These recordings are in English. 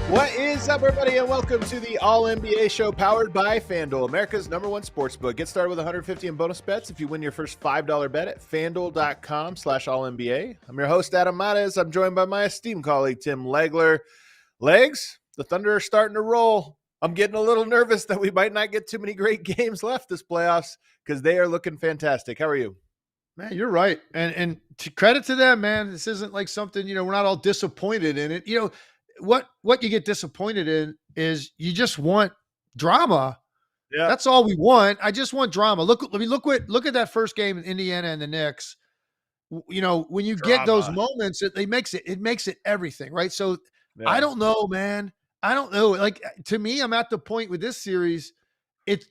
What is up, everybody, and welcome to the All-NBA show powered by FanDuel, America's #1 sportsbook. Get started with $150 in bonus bets if you win your first $5 bet at FanDuel.com/AllNBA. I'm your host, Adam Mares. I'm joined by my esteemed colleague, Tim Legler. Legs, the Thunder are starting to roll. I'm getting a little nervous that we might not get too many great games left this playoffs because they are looking fantastic. How are you? Man, you're right. And to credit to them, man, this isn't like something, we're not all disappointed in it. What you get disappointed in is you just want drama. Yeah. That's all we want. I just want drama. Look at that first game in Indiana and the Knicks. When you get those moments, it makes it everything, right? So Yeah. I don't know, man. I don't know. Like, to me, I'm at the point with this series. It's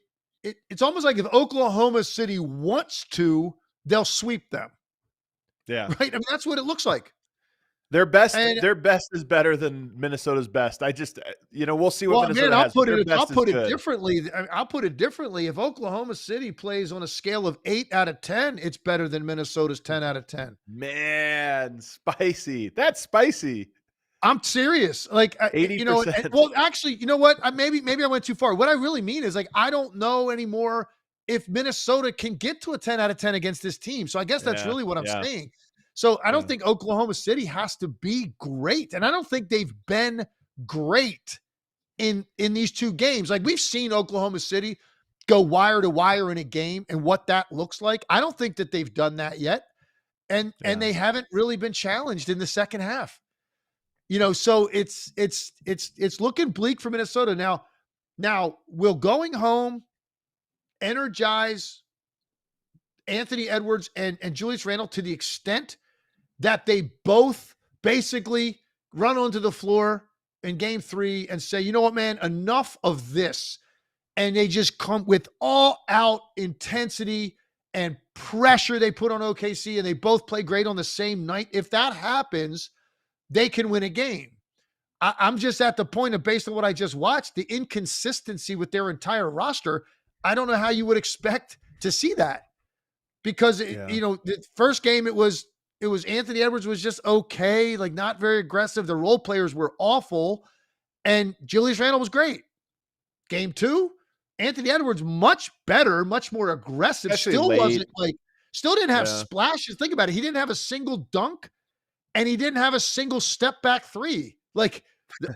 almost like if Oklahoma City wants to, they'll sweep them. Yeah. Right. I mean, that's what it looks like. Their best is better than Minnesota's best. We'll see what Minnesota has. I'll put it differently. I'll put it differently. If Oklahoma City plays on a scale of 8 out of 10, it's better than Minnesota's 10 out of 10. Man, spicy. That's spicy. I'm serious. Like, 80%. Well, actually, you know what? Maybe I went too far. What I really mean is, like, I don't know anymore if Minnesota can get to a 10 out of 10 against this team. So I guess that's really what I'm saying. So I don't think Oklahoma City has to be great. And I don't think they've been great in these two games. Like, we've seen Oklahoma City go wire to wire in a game and what that looks like. I don't think that they've done that yet. And they haven't really been challenged in the second half. So it's looking bleak for Minnesota. Now will going home energize Anthony Edwards and Julius Randle to the extent that they both basically run onto the floor in game 3 and say, you know what, man, enough of this. And they just come with all out intensity and pressure they put on OKC, and they both play great on the same night. If that happens, they can win a game. I'm just at the point of, based on what I just watched, the inconsistency with their entire roster. I don't know how you would expect to see that. Because, the first game, it was Anthony Edwards was just okay, like not very aggressive. The role players were awful, and Julius Randle was great. Game 2, Anthony Edwards much better, much more aggressive. Especially still didn't have splashes. Think about it. He didn't have a single dunk, and he didn't have a single step back 3. Like,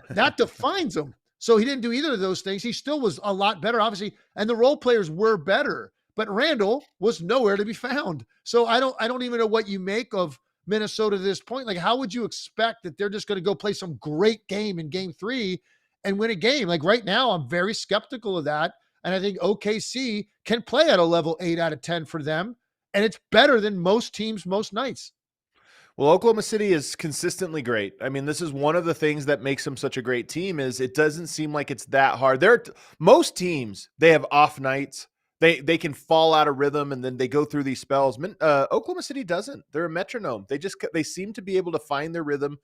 that defines him. So he didn't do either of those things. He still was a lot better, obviously, and the role players were better. But Randle was nowhere to be found. So I don't even know what you make of Minnesota at this point. Like, how would you expect that they're just going to go play some great game in game 3 and win a game? Like, right now, I'm very skeptical of that. And I think OKC can play at a level 8 out of 10 for them. And it's better than most teams most nights. Well, Oklahoma City is consistently great. I mean, this is one of the things that makes them such a great team, is it doesn't seem like it's that hard. Most teams, they have off nights. They can fall out of rhythm, and then they go through these spells. Oklahoma City doesn't. They're a metronome. They seem to be able to find their rhythm,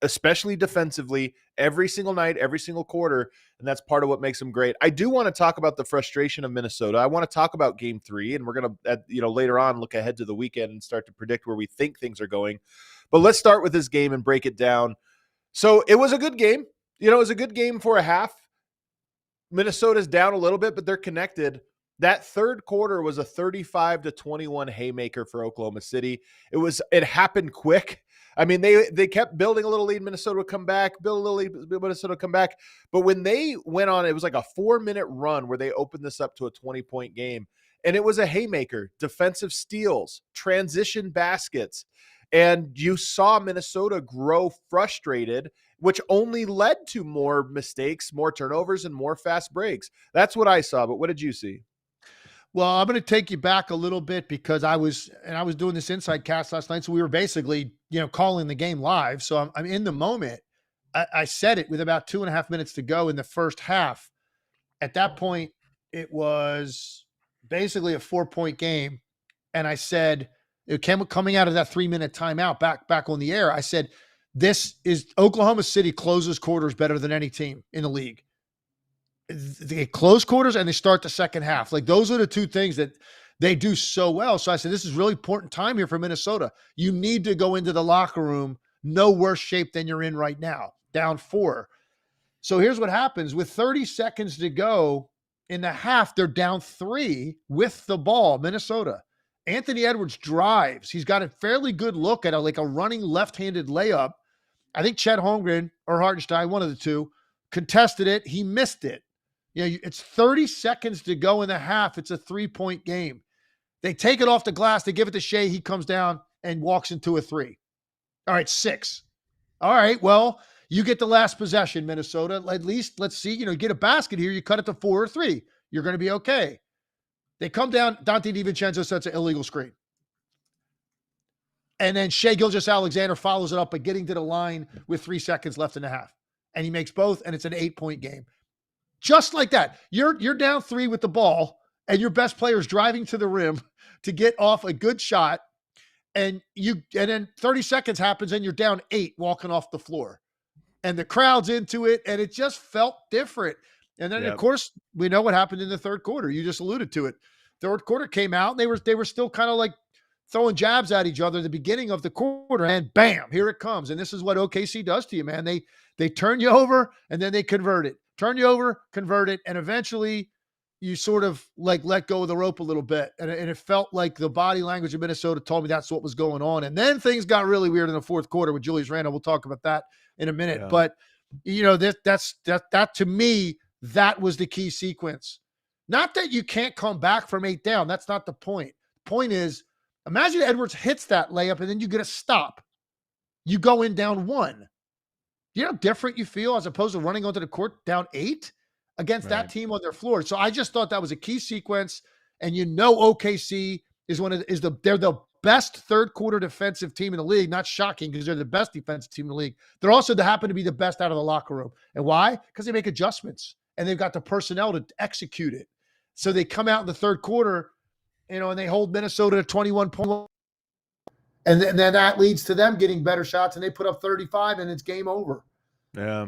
especially defensively, every single night, every single quarter, and that's part of what makes them great. I do want to talk about the frustration of Minnesota. I want to talk about game 3, and we're going to, later on, look ahead to the weekend and start to predict where we think things are going. But let's start with this game and break it down. So it was a good game. It was a good game for a half. Minnesota's down a little bit, but they're connected. That third quarter was a 35-21 haymaker for Oklahoma City. It happened quick. I mean, they kept building a little lead. Minnesota would come back, build a little lead, Minnesota would come back. But when they went on, it was like a 4-minute run where they opened this up to a 20-point game. And it was a haymaker, defensive steals, transition baskets. And you saw Minnesota grow frustrated, which only led to more mistakes, more turnovers, and more fast breaks. That's what I saw. But what did you see? Well, I'm going to take you back a little bit because I was doing this inside cast last night. So we were basically, calling the game live. So I'm in the moment. I said it with about 2.5 minutes to go in the first half. At that point, it was basically a 4-point game. And I said, it came coming out of that 3-minute timeout back on the air. I said, this is Oklahoma City closes quarters better than any team in the league. They close quarters and they start the second half. Like those are the two things that they do so well. So I said, this is really important time here for Minnesota. You need to go into the locker room no worse shape than you're in right now, down 4. So here's what happens. With 30 seconds to go in the half, they're down 3 with the ball, Minnesota. Anthony Edwards drives. He's got a fairly good look at a running left-handed layup. I think Chet Holmgren or Hartenstein, one of the two, contested it. He missed it. It's 30 seconds to go in the half. It's a 3-point game. They take it off the glass. They give it to Shea. He comes down and walks into a 3. All right, 6. All right, well, you get the last possession, Minnesota. At least let's see, get a basket here. You cut it to 4 or 3. You're going to be okay. They come down. Donte DiVincenzo sets an illegal screen. And then Shea Gilgeous-Alexander follows it up by getting to the line with 3 seconds left in the half. And he makes both, and it's an 8-point game. Just like that. You're down 3 with the ball, and your best player is driving to the rim to get off a good shot, and then 30 seconds happens, and you're down 8 walking off the floor. And the crowd's into it, and it just felt different. And then, of course, we know what happened in the third quarter. You just alluded to it. Third quarter came out, and they were still kind of like throwing jabs at each other at the beginning of the quarter, and bam, here it comes. And this is what OKC does to you, man. They turn you over, and then they convert it. Turn you over, convert it, and eventually you sort of let go of the rope a little bit. And it felt like the body language of Minnesota told me that's what was going on. And then things got really weird in the fourth quarter with Julius Randle. We'll talk about that in a minute. Yeah. But, that to me, that was the key sequence. Not that you can't come back from 8 down. That's not the point. The point is, imagine Edwards hits that layup and then you get a stop. You go in down 1. You know how different you feel as opposed to running onto the court down 8 against that team on their floor. So I just thought that was a key sequence. And OKC is they're the best third quarter defensive team in the league. Not shocking because they're the best defensive team in the league. They're also they happen to be the best out of the locker room. And why? Because they make adjustments and they've got the personnel to execute it. So they come out in the third quarter, and they hold Minnesota to 21 points. And then that leads to them getting better shots, and they put up 35, and it's game over. Yeah.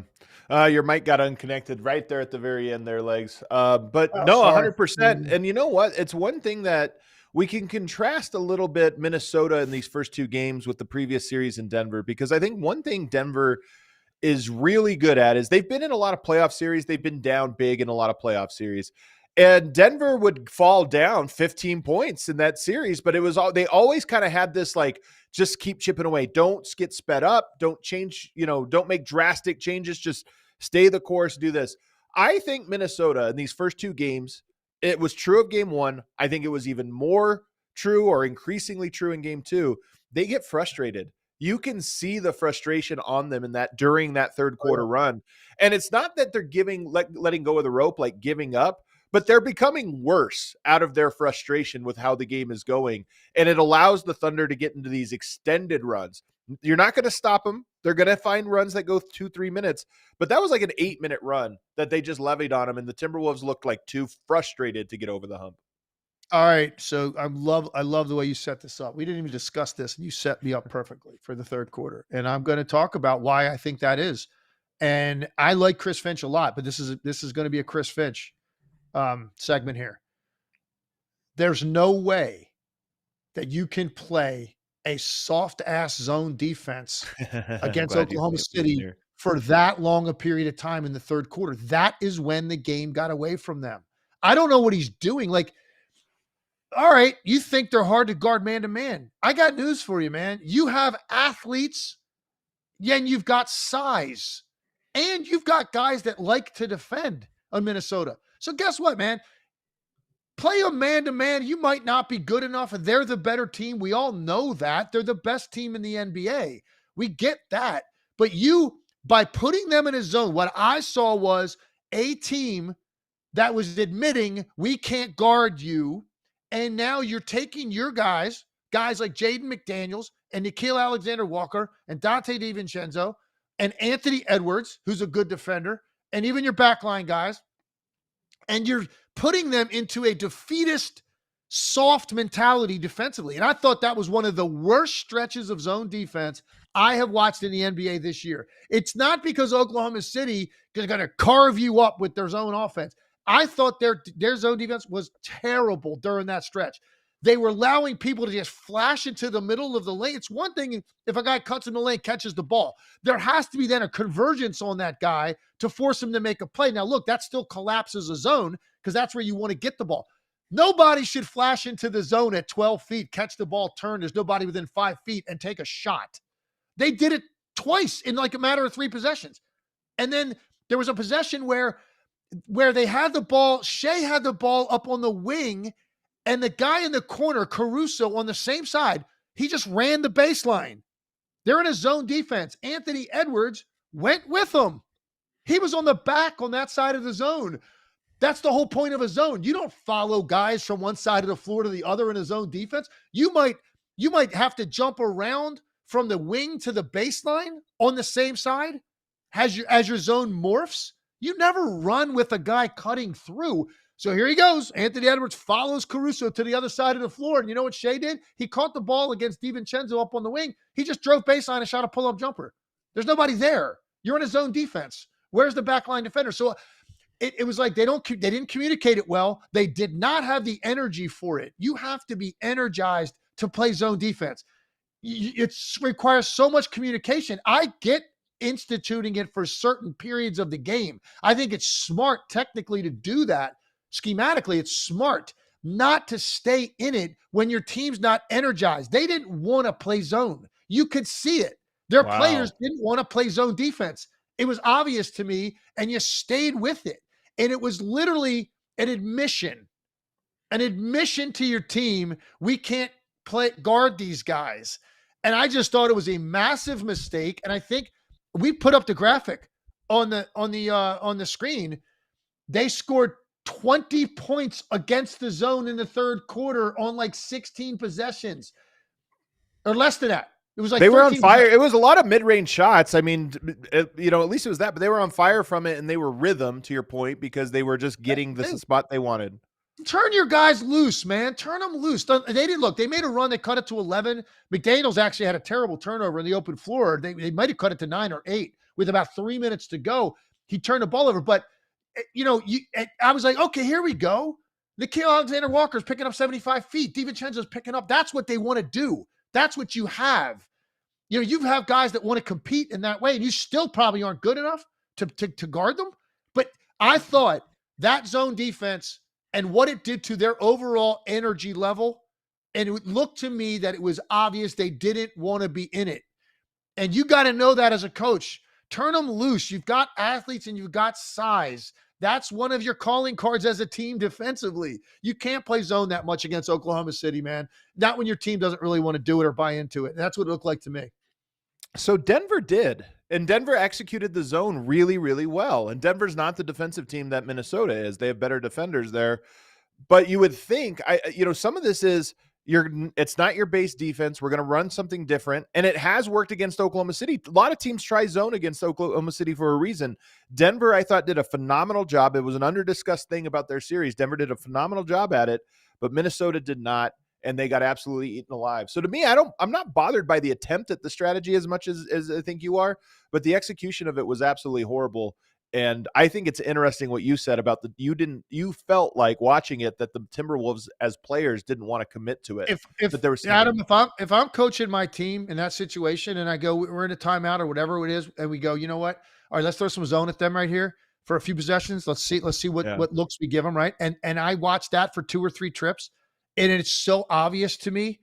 Your mic got unconnected right there at the very end there, Legs. But no, 100%. And you know what? It's one thing that we can contrast a little bit Minnesota in these first 2 games with the previous series in Denver, because I think one thing Denver is really good at is they've been in a lot of playoff series. They've been down big in a lot of playoff series. And Denver would fall down 15 points in that series, but they always kind of had this just keep chipping away. Don't get sped up. Don't change, don't make drastic changes. Just stay the course, do this. I think Minnesota in these first 2 games, it was true of game 1. I think it was even more true or increasingly true in game 2. They get frustrated. You can see the frustration on them during that third quarter run. And it's not that they're letting go of the rope, like giving up, but they're becoming worse out of their frustration with how the game is going. And it allows the Thunder to get into these extended runs. You're not going to stop them. They're going to find runs that go 2-3 minutes. But that was like an 8-minute run that they just levied on them. And the Timberwolves looked like too frustrated to get over the hump. All right. So I love the way you set this up. We didn't even discuss this, and you set me up perfectly for the third quarter. And I'm going to talk about why I think that is. And I like Chris Finch a lot, but this is going to be a Chris Finch segment here. There's no way that you can play a soft ass zone defense against Oklahoma City for that long a period of time in the third quarter. That is when the game got away from them. I don't know what he's doing. All right, you think they're hard to guard man to man. I got news for you, man. You have athletes, and you've got size, and you've got guys that like to defend on Minnesota. So guess what, man? Play a man-to-man. You might not be good enough, and they're the better team. We all know that. They're the best team in the NBA. We get that. But by putting them in a zone, what I saw was a team that was admitting we can't guard you, And now you're taking your guys like Jaden McDaniels and Nickeil Alexander-Walker and Donte DiVincenzo and Anthony Edwards, who's a good defender, and even your backline guys, and you're putting them into a defeatist, soft mentality defensively. And I thought that was one of the worst stretches of zone defense I have watched in the NBA this year. It's not because Oklahoma City is going to carve you up with their zone offense. I thought their zone defense was terrible during that stretch. They were allowing people to just flash into the middle of the lane. It's one thing if a guy cuts in the lane, catches the ball. There has to be then a convergence on that guy to force him to make a play. Now, look, that still collapses a zone because that's where you want to get the ball. Nobody should flash into the zone at 12 feet, catch the ball, turn. There's nobody within 5 feet and take a shot. They did it twice in like a matter of 3 possessions. And then there was a possession where they had the ball, Shea had the ball up on the wing, and the guy in the corner, Caruso, on the same side, he just ran the baseline. They're in a zone defense. Anthony Edwards went with them. He was on the back on that side of the zone. That's the whole point of a zone. You don't follow guys from one side of the floor to the other in a zone defense. You might have to jump around from the wing to the baseline on the same side as your zone morphs. You never run with a guy cutting through. So here he goes. Anthony Edwards follows Caruso to the other side of the floor. And you know what Shea did? He caught the ball against DiVincenzo up on the wing. He just drove baseline and shot a pull-up jumper. There's nobody there. You're in a zone defense. Where's the backline defender? So it was like they didn't communicate it well. They did not have the energy for it. You have to be energized to play zone defense. It requires so much communication. I get instituting it for certain periods of the game. I think it's smart technically to do that. Schematically, it's smart not to stay in it when your team's not energized. They didn't want to play zone. You could see it. Their players didn't want to play zone defense. It was obvious to me, and you stayed with it. And it was literally an admission to your team. We can't guard these guys. And I just thought it was a massive mistake. And I think we put up the graphic on the screen. They scored 20 points against the zone in the third quarter on like 16 possessions, or less than that. It was like they were on fire. It was a lot of mid-range shots. I mean, at least it was that, but they were on fire from it, and they were rhythm, to your point, because they were just getting the spot they wanted. Turn your guys loose, man. Turn them loose. They didn't look. They made a run. They cut it to 11. McDaniels actually had a terrible turnover in the open floor. They might have cut it to 9 or 8 with about 3 minutes to go. He turned the ball over, but I was like, okay, here we go. Nickeil Alexander-Walker's picking up 75 feet. DiVincenzo's picking up. That's what they want to do. That's what you have. You have guys that want to compete in that way, and you still probably aren't good enough to guard them. But I thought that zone defense and what it did to their overall energy level, and it looked to me that it was obvious they didn't want to be in it. And you got to know that as a coach. Turn them loose. You've got athletes and you've got size. That's one of your calling cards as a team defensively. You can't play zone that much against Oklahoma City, man. Not when your team doesn't really want to do it or buy into it. That's what it looked like to me. So Denver did, and Denver executed the zone really, really well. And Denver's not the defensive team that Minnesota is. They have better defenders there. But you would think, some of this is it's not your base defense. We're going to run something different. And it has worked against Oklahoma City. A lot of teams try zone against Oklahoma City for a reason. Denver, I thought, did a phenomenal job. It was an under-discussed thing about their series. Denver did a phenomenal job at it, but Minnesota did not. And they got absolutely eaten alive. So to me, I'm not bothered by the attempt at the strategy as much as I think you are, but the execution of it was absolutely horrible. And I think it's interesting what you said about you felt like watching it that the Timberwolves as players didn't want to commit to it. But there was Adam, if I'm coaching my team in that situation and I go, we're in a timeout or whatever it is, and we go, you know what? All right, let's throw some zone at them right here for a few possessions. Let's see what looks we give them, right? And I watched that for 2 or 3 trips. And it's so obvious to me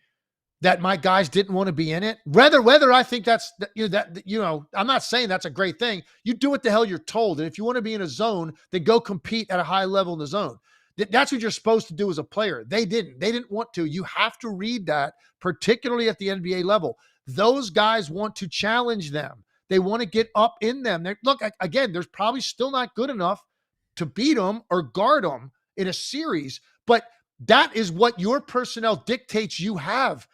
that my guys didn't want to be in it. Whether I think I'm not saying that's a great thing. You do what the hell you're told. And if you want to be in a zone, then go compete at a high level in the zone. That's what you're supposed to do as a player. They didn't want to. You have to read that, particularly at the NBA level. Those guys want to challenge them. They want to get up in them. They're probably still not good enough to beat them or guard them in a series, but That is what your personnel dictates you have.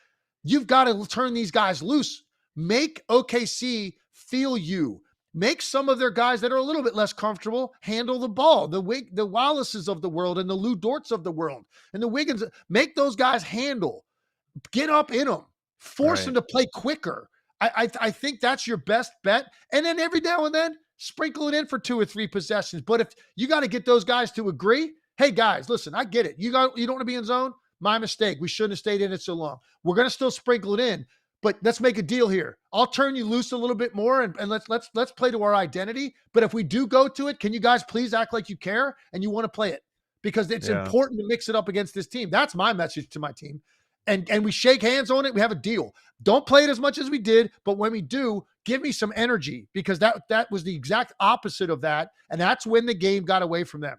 You've got to turn these guys loose. Make OKC feel you. Make some of their guys that are a little bit less comfortable handle the ball. The Wallaces of the world and the Lou Dorts of the world and the Wiggins. Make those guys handle. Get up in them. Force them to play quicker. I think that's your best bet. And then every now and then, sprinkle it in for 2 or 3 possessions. But if you got to get those guys to agree, hey guys, listen, I get it. You don't want to be in zone? My mistake. We shouldn't have stayed in it so long. We're going to still sprinkle it in, but let's make a deal here. I'll turn you loose a little bit more and let's play to our identity. But if we do go to it, can you guys please act like you care and you want to play it? Because it's important to mix it up against this team. That's my message to my team. And we shake hands on it. We have a deal. Don't play it as much as we did, but when we do, give me some energy, because that was the exact opposite of that. And that's when the game got away from them.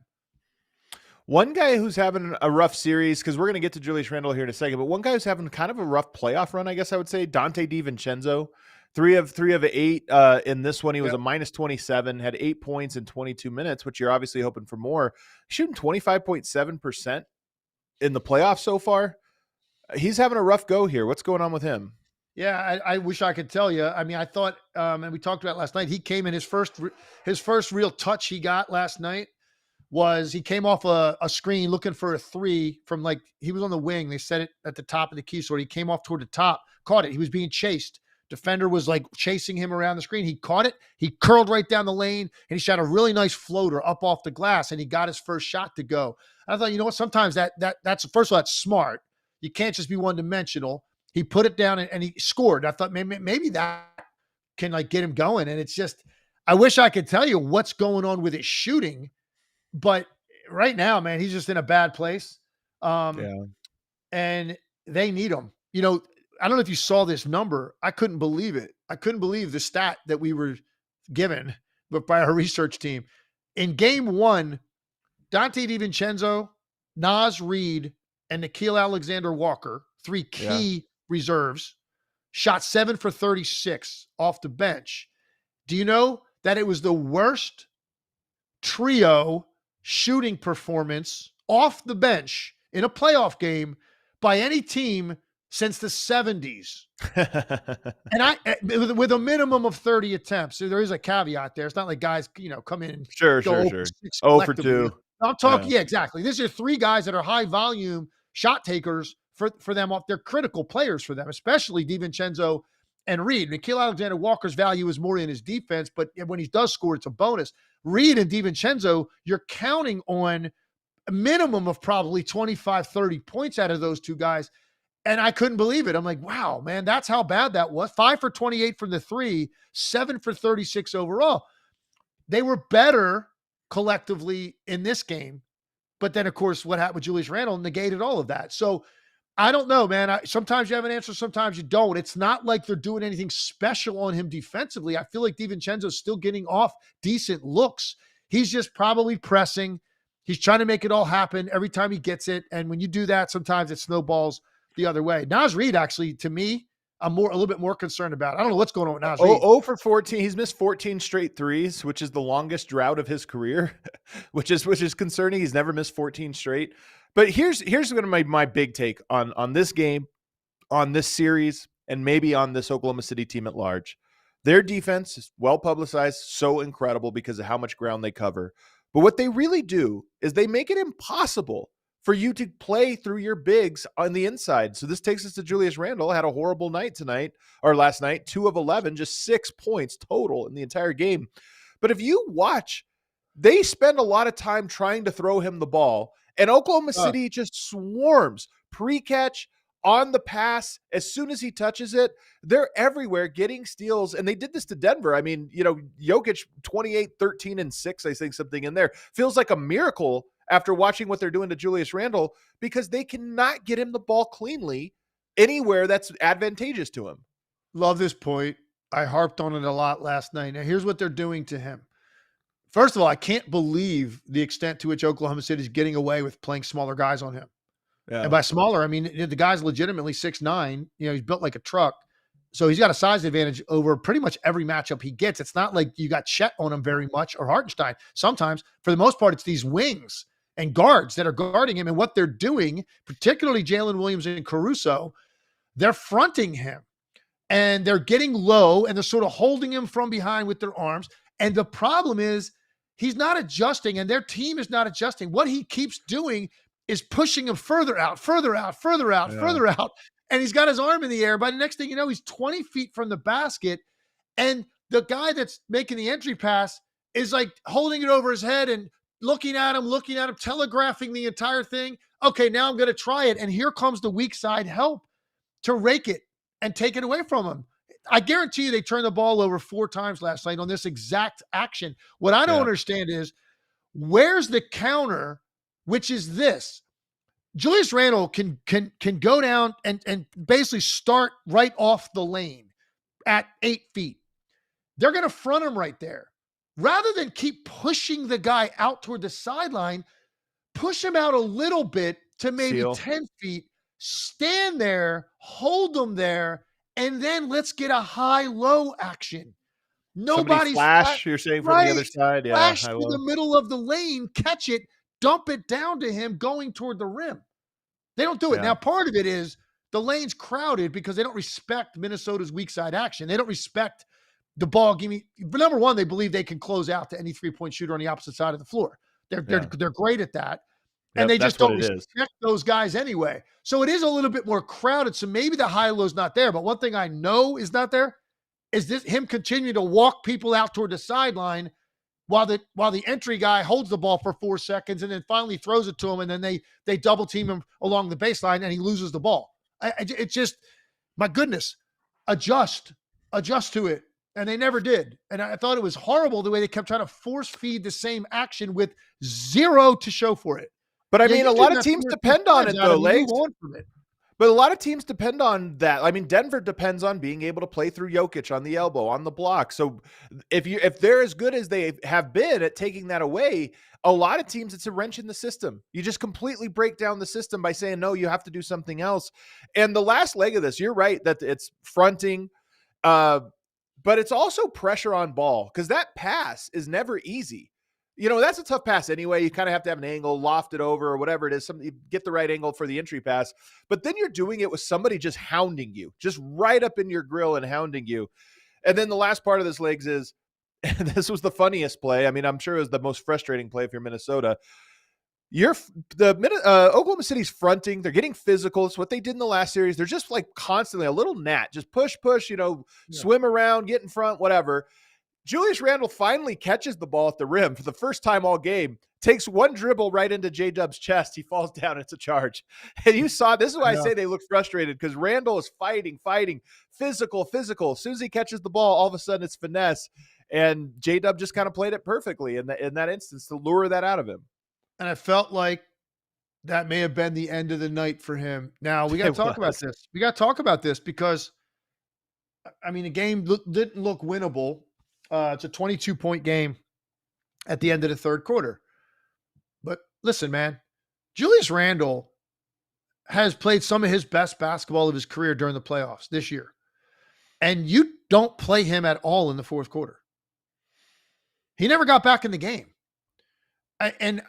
One guy who's having a rough series, because we're going to get to Julius Randle here in a second, but one guy who's having kind of a rough playoff run, I guess I would say, Donte DiVincenzo. 3 of 8 in this one. He was a minus 27, had 8 points in 22 minutes, which you're obviously hoping for more. Shooting 25.7% in the playoffs so far. He's having a rough go here. What's going on with him? Yeah, I wish I could tell you. I mean, I thought, and we talked about last night, he came in his first real touch he got last night was he came off a screen looking for a 3 from, like, he was on the wing. They set it at the top of the key sort. He came off toward the top, caught it. He was being chased. Defender was like chasing him around the screen. He caught it. He curled right down the lane, and he shot a really nice floater up off the glass, and he got his first shot to go. And I thought, you know what? Sometimes that's first of all, that's smart. You can't just be one-dimensional. He put it down and he scored. I thought maybe that can, like, get him going. And it's just, I wish I could tell you what's going on with his shooting, but right now, man, he's just in a bad place. And they need him. You know, I don't know if you saw this number. I couldn't believe it. I couldn't believe the stat that we were given by our research team. In game 1, Donte DiVincenzo, Reid, and Nickeil Alexander-Walker, 3 key reserves, shot 7 for 36 off the bench. Do you know that it was the worst trio shooting performance off the bench in a playoff game by any team since the 70s? And with a minimum of 30 attempts. So there is a caveat there. It's not like guys, come in and sure. 0 for 2. I'm talking, exactly. These are 3 guys that are high volume shot takers for them off. They're critical players for them, especially DiVincenzo and Reid. Nickeil Alexander-Walker's value is more in his defense, but when he does score, it's a bonus. Reid and DiVincenzo, you're counting on a minimum of probably 25, 30 points out of those 2 guys. And I couldn't believe it. I'm like, wow, man, that's how bad that was. 5 for 28 from the 3, 7 for 36 overall. They were better collectively in this game. But then, of course, what happened with Julius Randle negated all of that. So I don't know, man. Sometimes you have an answer, sometimes you don't. It's not like they're doing anything special on him defensively. I feel like DiVincenzo's still getting off decent looks. He's just probably pressing. He's trying to make it all happen every time he gets it. And when you do that, sometimes it snowballs the other way. Reid, actually, to me, I'm a little bit more concerned about. I don't know what's going on with Reid. 0 for 14. He's missed 14 straight threes, which is the longest drought of his career, which is concerning. He's never missed 14 straight. But here's going to be my big take on this game, on this series, and maybe on this Oklahoma City team at large. Their defense is well publicized, so incredible because of how much ground they cover. But what they really do is they make it impossible for you to play through your bigs on the inside. So this takes us to Julius Randle. Had a horrible night last night, 2 of 11, just 6 points total in the entire game. But if you watch, they spend a lot of time trying to throw him the ball, and Oklahoma City just swarms pre-catch, on the pass. As soon as he touches it, they're everywhere getting steals. And they did this to Denver. I mean, Jokic 28, 13, and 6, I think something in there. Feels like a miracle after watching what they're doing to Julius Randle, because they cannot get him the ball cleanly anywhere that's advantageous to him. Love this point. I harped on it a lot last night. Now, here's what they're doing to him. First of all, I can't believe the extent to which Oklahoma City is getting away with playing smaller guys on him. Yeah. And by smaller, I mean, the guy's legitimately 6'9". He's built like a truck. So he's got a size advantage over pretty much every matchup he gets. It's not like you got Chet on him very much or Hartenstein. Sometimes, for the most part, it's these wings. and guards that are guarding him and what they're doing, particularly Jalen Williams and Caruso, they're fronting him and they're getting low and they're sort of holding him from behind with their arms. And the problem is he's not adjusting and their team is not adjusting. What he keeps doing is pushing him further out, further out, further out, further out. And he's got his arm in the air. By the next thing you know, he's 20 feet from the basket. And the guy that's making the entry pass is like holding it over his head and looking at him, telegraphing the entire thing. Okay, now I'm going to try it. And here comes the weak side help to rake it and take it away from him. I guarantee you they turned the ball over 4 times last night on this exact action. What I don't understand is where's the counter, which is this. Julius Randle can go down and basically start right off the lane at 8 feet. They're going to front him right there. Rather than keep pushing the guy out toward the sideline, push him out a little bit to maybe 10 feet, stand there, hold them there, and then let's get a high-low action. Nobody's flash, you're saying, from the other side? Yeah, flash through the middle of the lane, catch it, dump it down to him going toward the rim. They don't do it. Now, part of it is the lane's crowded because they don't respect Minnesota's weak side action. They don't respect the ball. Number one, they believe they can close out to any three-point shooter on the opposite side of the floor. They're great at that. And they just don't respect those guys anyway. So it is a little bit more crowded. So maybe the high-low's not there. But one thing I know is not there is him continuing to walk people out toward the sideline while the entry guy holds the ball for 4 seconds and then finally throws it to him, and then they double team him along the baseline and he loses the ball. It's just, my goodness, adjust to it. And they never did. And I thought it was horrible the way they kept trying to force feed the same action with zero to show for it. But I mean, a lot of teams depend on it, though, Legs. But a lot of teams depend on that. I mean, Denver depends on being able to play through Jokic on the elbow, on the block. So if they're as good as they have been at taking that away, a lot of teams, it's a wrench in the system. You just completely break down the system by saying, no, you have to do something else. And the last leg of this, you're right, that it's fronting, but it's also pressure on ball, because that pass is never easy. You know, that's a tough pass anyway. You kind of have to have an angle, loft it over, or whatever it is. You get the right angle for the entry pass. But then you're doing it with somebody just hounding you, just right up in your grill and hounding you. And then the last part of this, Legs, is, and this was the funniest play. I mean, I'm sure it was the most frustrating play if you're Minnesota. Oklahoma City's fronting. They're getting physical. It's what they did in the last series. They're just like constantly a little gnat, just push, swim around, get in front, whatever. Julius Randle finally catches the ball at the rim for the first time all game, takes one dribble right into J-Dub's chest. He falls down. It's a charge. And you saw, this is why I say they look frustrated, because Randle is fighting, physical. As soon as he catches the ball, all of a sudden it's finesse. And J-Dub just kind of played it perfectly in that instance to lure that out of him. And I felt like that may have been the end of the night for him. Now, we got to talk about this. We got to talk about this because, I mean, the game didn't look winnable. It's a 22-point game at the end of the third quarter. But listen, man, Julius Randle has played some of his best basketball of his career during the playoffs this year. And you don't play him at all in the fourth quarter. He never got back in the game. And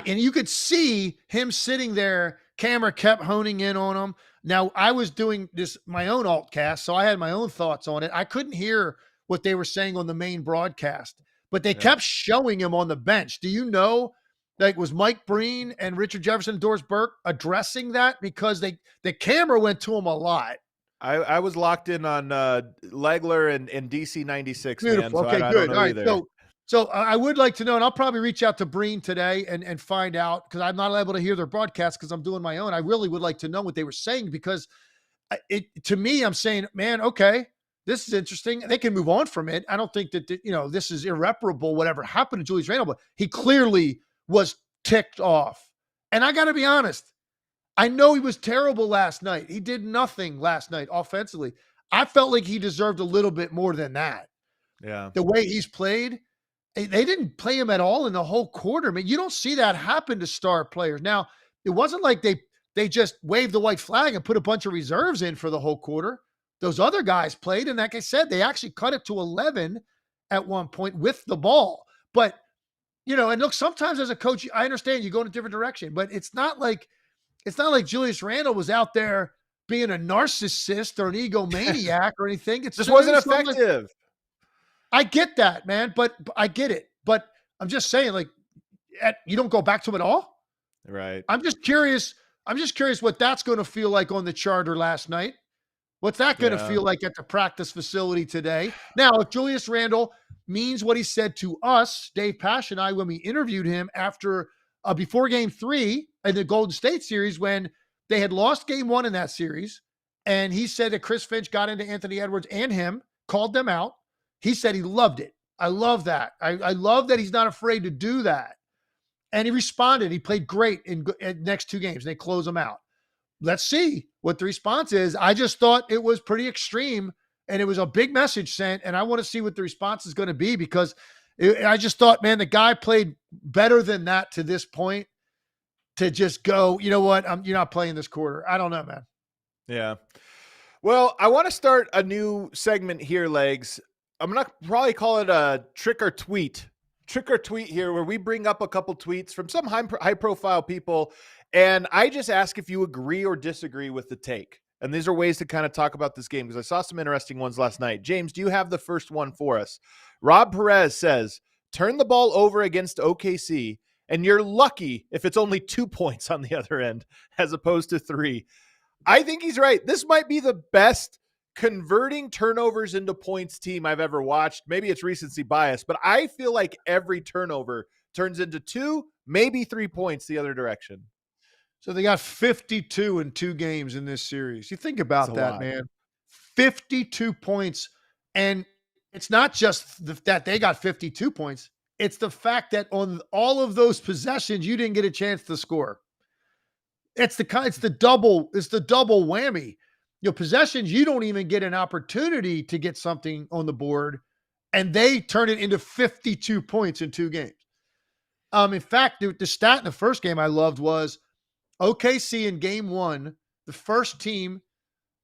you could see him sitting there. Camera kept honing in on him. Now, I was doing my own alt cast, so I had my own thoughts on it. I couldn't hear what they were saying on the main broadcast, but they kept showing him on the bench. Do you know, like, was Mike Breen and Richard Jefferson, Doris Burke addressing that? Because the camera went to him a lot. I was locked in on Legler and DC 96. Beautiful. Man, so okay, I good. don't know All right. either. So I would like to know, and I'll probably reach out to Breen today and find out, because I'm not able to hear their broadcast because I'm doing my own. I really would like to know what they were saying, because to me, I'm saying, man, okay, this is interesting. They can move on from it. I don't think that, this is irreparable, whatever happened to Julius Randle, but he clearly was ticked off. And I got to be honest, I know he was terrible last night. He did nothing last night offensively. I felt like he deserved a little bit more than that. Yeah. The way he's played, they didn't play him at all in the whole quarter. I mean, you don't see that happen to star players. Now, it wasn't like they just waved the white flag and put a bunch of reserves in for the whole quarter. Those other guys played, and like I said, they actually cut it to 11 at one point with the ball. But And look, sometimes as a coach, I understand you go in a different direction, but it's not like Julius Randle was out there being a narcissist or an egomaniac or anything. It's Just wasn't serious. effective. I get that, man, but I get it. But I'm just saying, like, you don't go back to him at all? Right. I'm just curious what that's going to feel like on the charter last night. What's that going to feel like at the practice facility today? Now, if Julius Randle means what he said to us, Dave Pasch and I, when we interviewed him after before Game 3 in the Golden State series, when they had lost Game 1 in that series, and he said that Chris Finch got into Anthony Edwards and him, called them out. He said he loved it. I love that. I love that he's not afraid to do that. And he responded. He played great in next 2 games. And they close him out. Let's see what the response is. I just thought it was pretty extreme, and it was a big message sent, and I want to see what the response is going to be, because I just thought, man, the guy played better than that to this point, to just go, you know what, you're not playing this quarter. I don't know, man. Yeah. Well, I want to start a new segment here, Legs. I'm going to probably call it a trick or tweet here, where we bring up a couple tweets from some high profile people, and I just ask if you agree or disagree with the take. And these are ways to kind of talk about this game, because I saw some interesting ones last night. James, do you have the first one for us? Rob Perez says, turn the ball over against OKC, and you're lucky if it's only 2 points on the other end as opposed to 3. I think he's right. This might be the best converting turnovers into points team I've ever watched. Maybe it's recency bias, but I feel like every turnover turns into 2, maybe 3 points the other direction. So they got 52 in 2 games in this series. You think about that, man. 52 points. And it's not just that they got 52 points. It's the fact that on all of those possessions, you didn't get a chance to score. It's the double whammy. Possessions, you don't even get an opportunity to get something on the board, and they turn it into 52 points in 2 games. In fact, the stat in the first game I loved was OKC in Game 1, the first team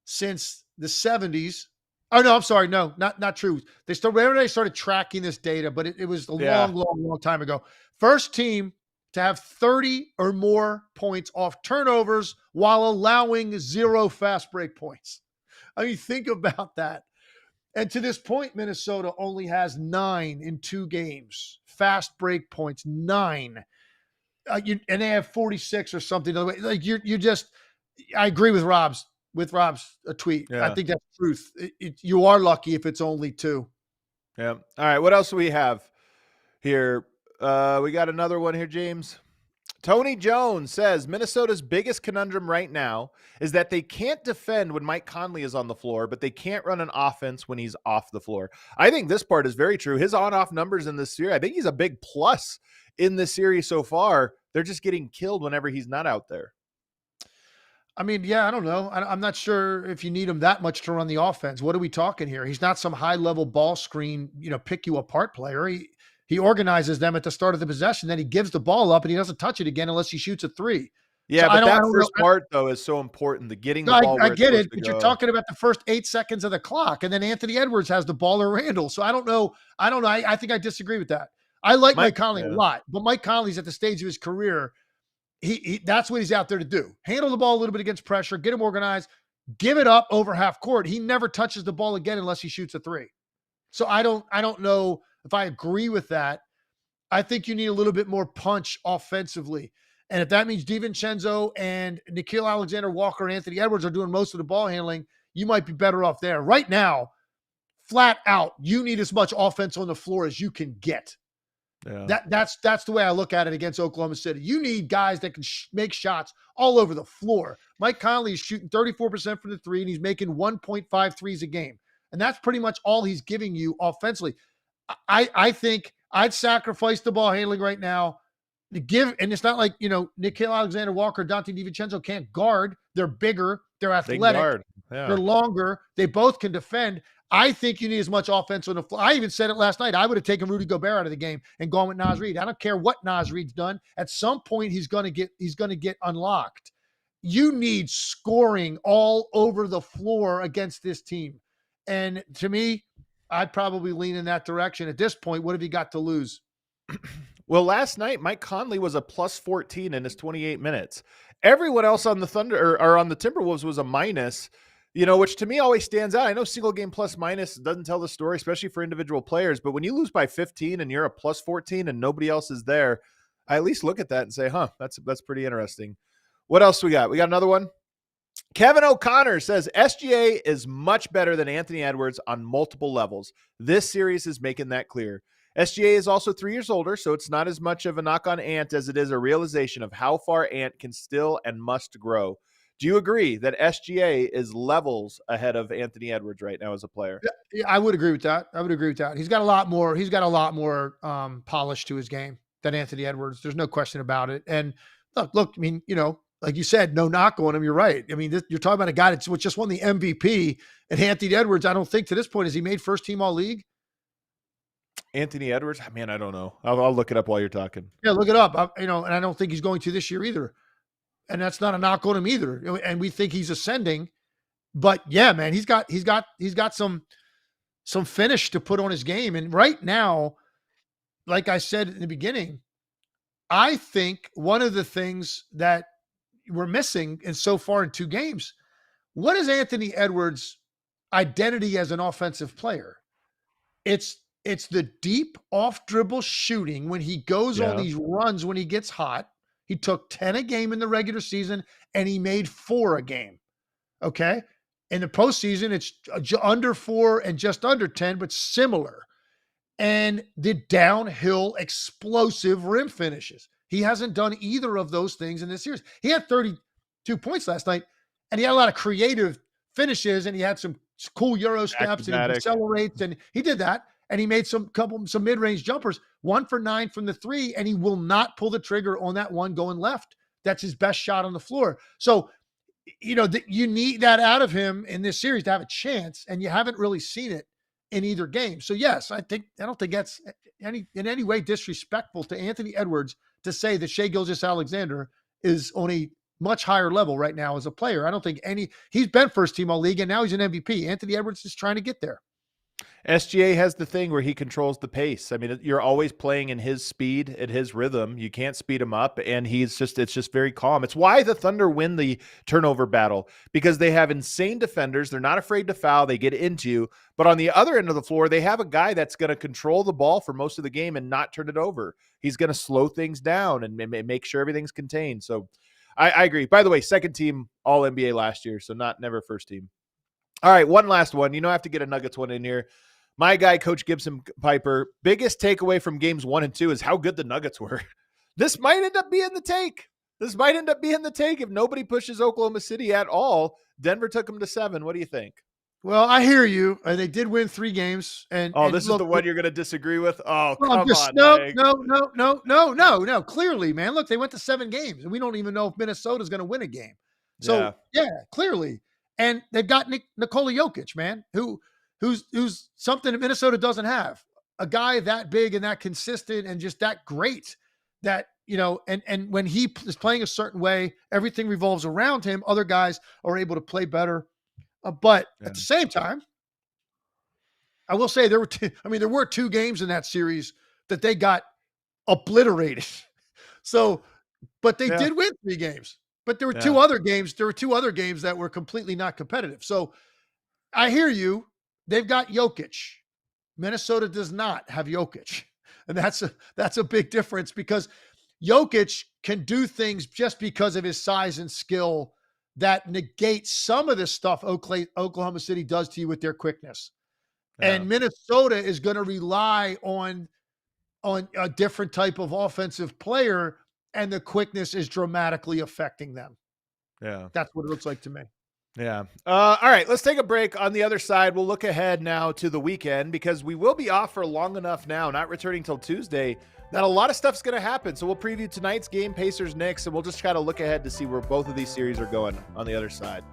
since the 70s. Oh, no, I'm sorry. No, not true. They started tracking this data, but it was a long time ago. First team to have 30 or more points off turnovers while allowing 0 fast break points. I mean, think about that. And to this point, Minnesota only has 9 in 2 games. Fast break points, 9. And they have 46 or something. Like I agree with Rob's tweet. Yeah. I think that's the truth. You are lucky if it's only 2. Yeah. All right. What else do we have here? We got another one here, James. Tony Jones says Minnesota's biggest conundrum right now is that they can't defend when Mike Conley is on the floor, but they can't run an offense when he's off the floor. I think this part is very true. His on-off numbers in this series, I think he's a big plus in this series so far. They're just getting killed whenever he's not out there. I mean, yeah, I don't know. I'm not sure if you need him that much to run the offense. What are we talking here? He's not some high-level ball screen, pick you apart player. He organizes them at the start of the possession, then he gives the ball up, and he doesn't touch it again unless he shoots a 3. Yeah, so but that first part, though, is so important, the getting the ball. I get it, but you're talking about the first 8 seconds of the clock, and then Anthony Edwards has the ball or Randle. So I don't know. I think I disagree with that. I like Mike Conley a lot, but Mike Conley's at the stage of his career. He that's what he's out there to do. Handle the ball a little bit against pressure, get him organized, give it up over half court. He never touches the ball again unless he shoots a 3. So I don't know if I agree with that. I think you need a little bit more punch offensively. And if that means DiVincenzo and Nickeil Alexander-Walker and Anthony Edwards are doing most of the ball handling, you might be better off there. Right now, flat out, you need as much offense on the floor as you can get. Yeah. That's the way I look at it against Oklahoma City. You need guys that can make shots all over the floor. Mike Conley is shooting 34% from the 3, and he's making 1.5 threes a game. And that's pretty much all he's giving you offensively. I think I'd sacrifice the ball handling right now to give, and it's not like, Nickeil Alexander-Walker, Donte DiVincenzo can't guard. They're bigger. They're athletic. Yeah. They're longer. They both can defend. I think you need as much offense on the floor. I even said it last night. I would have taken Rudy Gobert out of the game and gone with Naz Reid. I don't care what Naz Reid's done. At some point, he's going to get unlocked. You need scoring all over the floor against this team. And to me, I'd probably lean in that direction. At this point, what have you got to lose? Well, last night, Mike Conley was a plus 14 in his 28 minutes. Everyone else on the Thunder or on the Timberwolves was a minus, which to me always stands out. I know single game plus minus doesn't tell the story, especially for individual players. But when you lose by 15 and you're a plus 14 and nobody else is there, I at least look at that and say, that's pretty interesting. What else we got? We got another one. Kevin O'Connor says SGA is much better than Anthony Edwards on multiple levels. This series is making that clear. SGA is also 3 years older, so it's not as much of a knock on Ant as it is a realization of how far Ant can still and must grow. Do you agree that SGA is levels ahead of Anthony Edwards right now as a player? Yeah, I would agree with that. He's got a lot more polish to his game than Anthony Edwards. There's no question about it. And look, I mean, like you said, no knock on him. You're right. I mean, you're talking about a guy that's just won the MVP. And Anthony Edwards, I don't think to this point, has he made first team all league? Anthony Edwards? Man, I don't know. I'll look it up while you're talking. Yeah, look it up. And I don't think he's going to this year either. And that's not a knock on him either. And we think he's ascending. But yeah, man, he's got some finish to put on his game. And right now, like I said in the beginning, I think one of the things that we're missing in so far in 2 games, what is Anthony Edwards' identity as an offensive player? It's the deep off dribble shooting when he goes on these runs when he gets hot. He took 10 a game in the regular season and he made 4 a game. Okay. In the postseason, it's under 4 and just under 10, but similar. And the downhill explosive rim finishes. He hasn't done either of those things in this series. He had 32 points last night, and he had a lot of creative finishes, and he had some cool Euro steps, and he accelerates, and he did that. And he made some mid-range jumpers, 1 for 9 from the 3, and he will not pull the trigger on that one going left. That's his best shot on the floor. So, you need that out of him in this series to have a chance, and you haven't really seen it in either game. So yes, I don't think that's in any way disrespectful to Anthony Edwards to say that Shai Gilgeous-Alexander is on a much higher level right now as a player. I don't think he's been first team all league and now he's an MVP. Anthony Edwards is trying to get there. SGA has the thing where he controls the pace. I mean, you're always playing in his speed, at his rhythm. You can't speed him up, and it's just very calm. It's why the Thunder win the turnover battle, because they have insane defenders. They're not afraid to foul. They get into you. But on the other end of the floor, they have a guy that's going to control the ball for most of the game and not turn it over. He's going to slow things down and make sure everything's contained. So I agree. By the way, second team All-NBA last year, so never first team. All right, one last one. I have to get a Nuggets one in here. My guy, Coach Gibson Piper, biggest takeaway from games 1 and 2 is how good the Nuggets were. This might end up being the take. If nobody pushes Oklahoma City at all. Denver took them to 7. What do you think? Well, I hear you. They did win 3 games. And this is the one you're going to disagree with? Oh, come on. No. Clearly, man. Look, they went to 7 games, and we don't even know if Minnesota's going to win a game. So, yeah, clearly. And they've got Nikola Jokic, man, who's something that Minnesota doesn't have. A guy that big and that consistent and just that great that, and when he is playing a certain way, everything revolves around him. Other guys are able to play better. But at the same time, I will say there were 2 games in that series that they got obliterated. So, but they did win 3 games. But there were 2 other games. There were 2 other games that were completely not competitive. So I hear you. They've got Jokic. Minnesota does not have Jokic. And that's a big difference because Jokic can do things just because of his size and skill that negates some of the stuff Oklahoma City does to you with their quickness. Yeah. And Minnesota is going to rely on a different type of offensive player, and the quickness is dramatically affecting them. Yeah. That's what it looks like to me. Yeah. All right, let's take a break. On the other side, we'll look ahead now to the weekend because we will be off for long enough now, not returning till Tuesday, that a lot of stuff's going to happen. So we'll preview tonight's game, Pacers-Knicks, and we'll just try to look ahead to see where both of these series are going on the other side.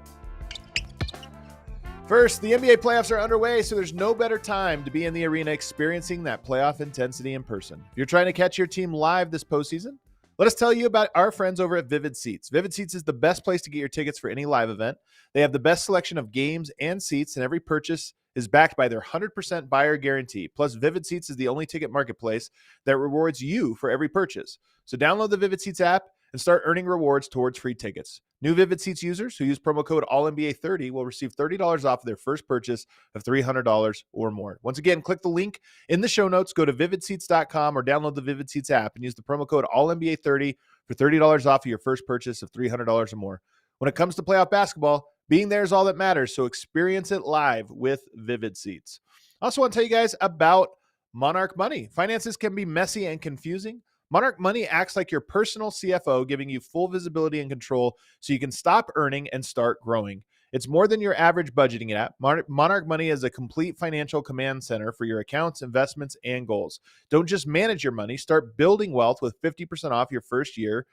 First, the NBA playoffs are underway, so there's no better time to be in the arena experiencing that playoff intensity in person. If you're trying to catch your team live this postseason, let us tell you about our friends over at Vivid Seats. Vivid Seats is the best place to get your tickets for any live event. They have the best selection of games and seats, and every purchase is backed by their 100% buyer guarantee. Plus, Vivid Seats is the only ticket marketplace that rewards you for every purchase. So download the Vivid Seats app and start earning rewards towards free tickets. New Vivid Seats users who use promo code ALLNBA30 will receive $30 off their first purchase of $300 or more. Once again, click the link in the show notes, go to vividseats.com or download the Vivid Seats app and use the promo code ALLNBA30 for $30 off of your first purchase of $300 or more. When it comes to playoff basketball, being there is all that matters, so experience it live with Vivid Seats. I also want to tell you guys about Monarch Money. Finances can be messy and confusing. Monarch Money acts like your personal CFO, giving you full visibility and control so you can stop earning and start growing. It's more than your average budgeting app. Monarch Money is a complete financial command center for your accounts, investments, and goals. Don't just manage your money. Start building wealth with 50% off your first year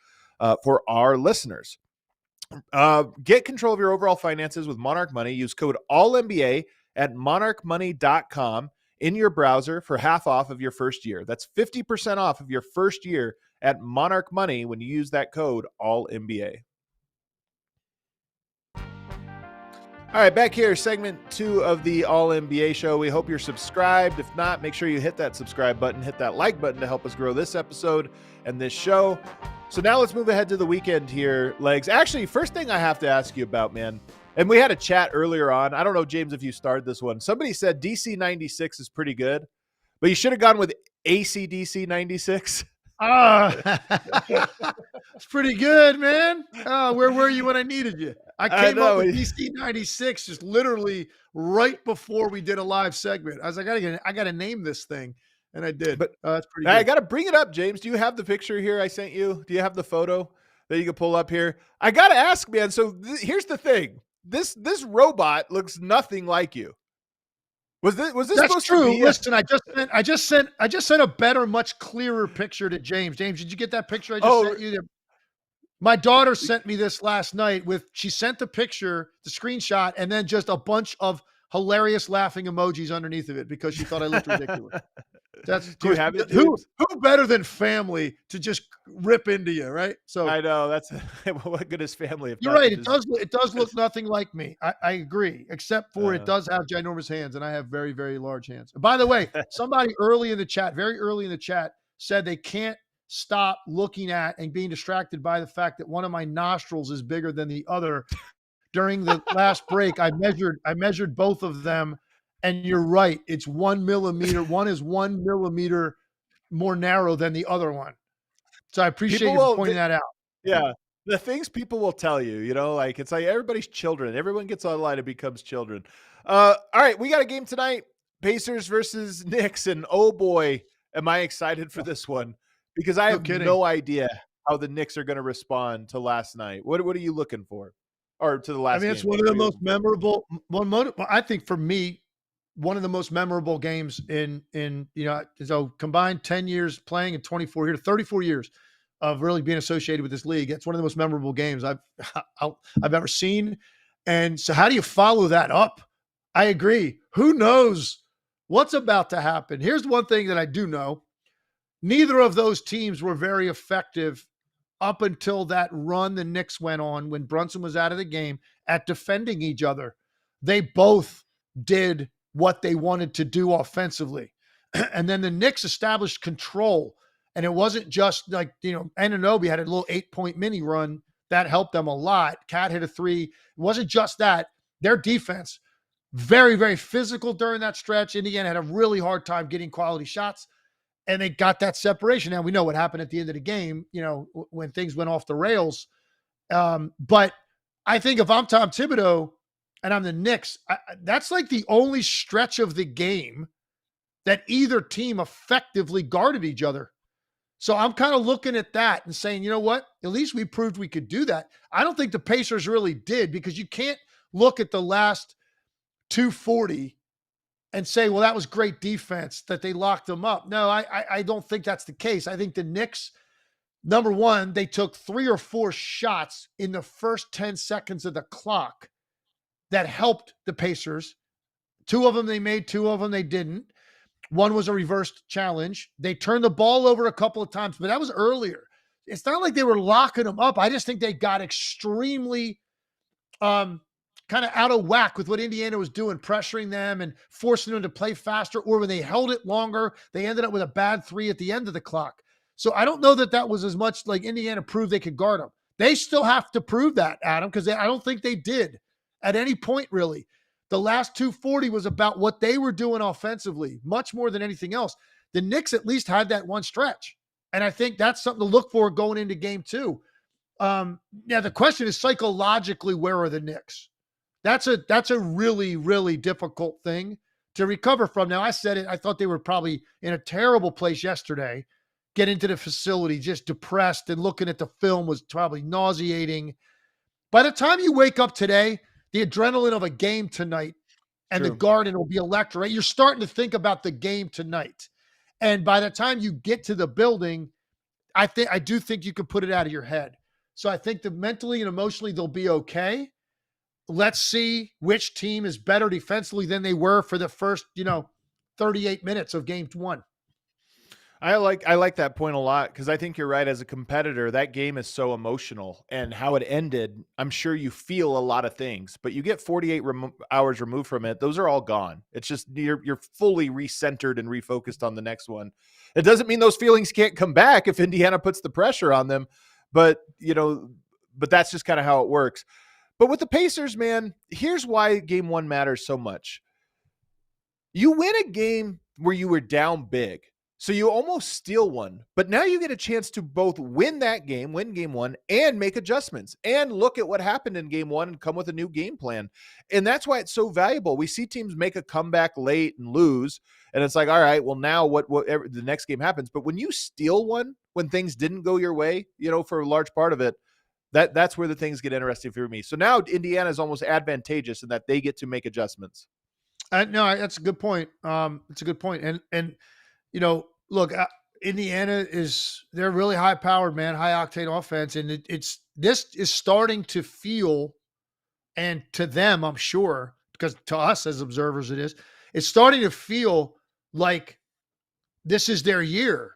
for our listeners. Get control of your overall finances with Monarch Money. Use code ALLNBA at monarchmoney.com in your browser for half off of your first year. That's 50% off of your first year at Monarch Money when you use that code ALLNBA. All right, back here, segment 2 of the All NBA show. We hope you're subscribed. If not, make sure you hit that subscribe button, hit that like button to help us grow this episode and this show. So now let's move ahead to the weekend here, Legs. Actually, first thing I have to ask you about, man, and we had a chat earlier on. I don't know, James, if you started this one. Somebody said DC 96 is pretty good, but you should have gone with AC/DC 96. It's pretty good, man. Where were you when I needed you? I came up with DC 96 just literally right before we did a live segment. I was like, I got to name this thing. And I did. But that's pretty good. I got to bring it up, James. Do you have the picture here I sent you? Do you have the photo that you can pull up here? I got to ask, man. So here's the thing. This robot looks nothing like you. Was this That's supposed true. to be? Listen, I just sent a better, much clearer picture to James. James, did you get that picture I just sent you? My daughter sent me this last night she sent the picture, the screenshot, and then just a bunch of hilarious laughing emojis underneath of it because she thought I looked ridiculous. Do you have it? Who better than family to just rip into you, right? So I know that's what good is family. If you're right. It does look nothing like me. I agree, except for it does have ginormous hands, and I have very, very large hands. By the way, somebody very early in the chat, said they can't stop looking at and being distracted by the fact that one of my nostrils is bigger than the other. During the last break, I measured both of them. And you're right. It's 1 millimeter. One is 1 millimeter more narrow than the other one. So I appreciate you pointing that out. Yeah. The things people will tell you, like it's like everybody's children. Everyone gets online and becomes children. All right. We got a game tonight. Pacers versus Knicks. And oh boy, am I excited for this one because I have no idea how the Knicks are going to respond to last night. What are you looking for? Or to the last game? It's one of the most memorable. I think for me, one of the most memorable games in so combined 10 years playing and 24 years, 34 years of really being associated with this league. It's one of the most memorable games I've ever seen. And so how do you follow that up? I agree. Who knows what's about to happen? Here's one thing that I do know. Neither of those teams were very effective up until that run the Knicks went on when Brunson was out of the game at defending each other. They both did what they wanted to do offensively. And then the Knicks established control. And it wasn't just like, Anunoby had a little 8-point mini run. That helped them a lot. Cat hit a 3. It wasn't just that. Their defense, very, very physical during that stretch. Indiana had a really hard time getting quality shots. And they got that separation. Now we know what happened at the end of the game, when things went off the rails. But I think if I'm Tom Thibodeau, and I'm the Knicks, that's like the only stretch of the game that either team effectively guarded each other. So I'm kind of looking at that and saying, you know what? At least we proved we could do that. I don't think the Pacers really did because you can't look at the last 240 and say, well, that was great defense that they locked them up. No, I don't think that's the case. I think the Knicks, number one, they took 3 or 4 shots in the first 10 seconds of the clock that helped the Pacers. 2 of them they made, 2 of them they didn't. One was a reversed challenge. They turned the ball over a couple of times, but that was earlier. It's not like they were locking them up. I just think they got extremely kind of out of whack with what Indiana was doing, pressuring them and forcing them to play faster, or when they held it longer, they ended up with a bad 3 at the end of the clock. So I don't know that that was as much like Indiana proved they could guard them. They still have to prove that, Adam, because I don't think they did at any point, really. The last 240 was about what they were doing offensively, much more than anything else. The Knicks at least had that one stretch. And I think that's something to look for going into game 2. Now the question is psychologically, where are the Knicks? That's a really, really difficult thing to recover from. Now I said it, I thought they were probably in a terrible place yesterday. Get into the facility, just depressed, and looking at the film was probably nauseating. By the time you wake up today, the adrenaline of a game tonight and the Garden will be electric. Right? You're starting to think about the game tonight. And by the time you get to the building, I do think you can put it out of your head. So I think that mentally and emotionally, they'll be okay. Let's see which team is better defensively than they were for the first, 38 minutes of game 1. I like that point a lot, because I think you're right. As a competitor, that game is so emotional, and how it ended, I'm sure you feel a lot of things, but you get 48 hours removed from it. Those are all gone. It's just you're fully recentered and refocused on the next one. It doesn't mean those feelings can't come back if Indiana puts the pressure on them, but that's just kind of how it works. But with the Pacers, man, here's why game 1 matters so much. You win a game where you were down big, so you almost steal one, but now you get a chance to both win that game, win game 1, and make adjustments and look at what happened in game 1 and come with a new game plan. And that's why it's so valuable. We see teams make a comeback late and lose, and it's like, all right, well, now whatever the next game happens. But when you steal one, when things didn't go your way, for a large part of it, that's where the things get interesting for me. So now Indiana is almost advantageous in that they get to make adjustments. No, that's a good point. It's a good point. And look, Indiana they're really high powered, man, high octane offense. And this is starting to feel, and to them, I'm sure, because to us as observers, it's starting to feel like this is their year,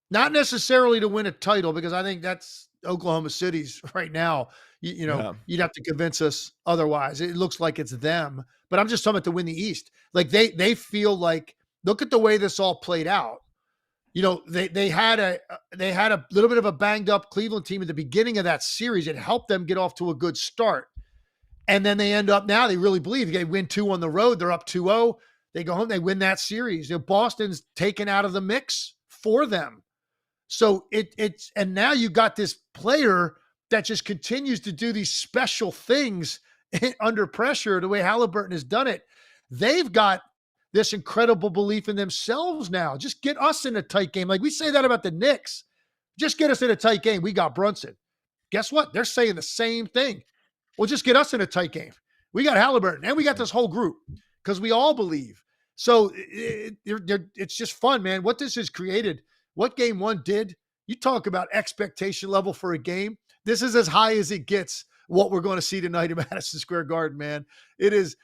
not necessarily to win a title, because I think that's Oklahoma City's right now. You'd have to convince us otherwise. It looks like it's them, but I'm just talking about to win the East. Like they feel like, look at the way this all played out. They had a little bit of a banged up Cleveland team at the beginning of that series. It helped them get off to a good start. And then they end up now, they really believe they win 2 on the road. They're up 2-0. They go home, they win that series. Boston's taken out of the mix for them. So and now you got this player that just continues to do these special things under pressure, the way Halliburton has done it. They've got this incredible belief in themselves now. Just get us in a tight game. Like we say that about the Knicks. Just get us in a tight game. We got Brunson. Guess what? They're saying the same thing. Well, just get us in a tight game. We got Halliburton, and we got this whole group, because we all believe. So it's just fun, man. What this has created, what game 1 did, you talk about expectation level for a game. This is as high as it gets, what we're going to see tonight in Madison Square Garden, man. It is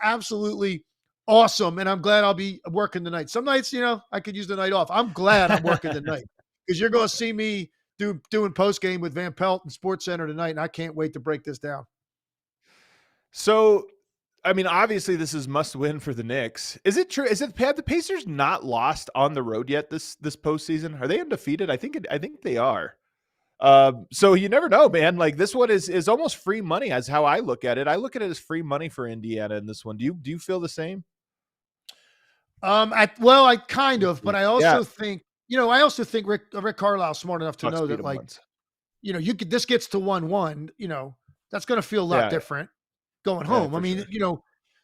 absolutely awesome, and I'm glad I'll be working tonight. Some nights, I could use the night off. I'm glad I'm working tonight, because you're going to see me doing post game with Van Pelt and Sports Center tonight, and I can't wait to break this down. So, I mean, obviously this is must win for the Knicks. Is it true? Have the Pacers not lost on the road yet this postseason? Are they undefeated? I think they are. So you never know, man. Like this one is almost free money, as how I look at it. I look at it as free money for Indiana in this one. Do you feel the same? I kind of, but I also think, Rick Carlisle's smart enough to know that, like, this gets to 1-1, that's going to feel a lot different going home. I mean,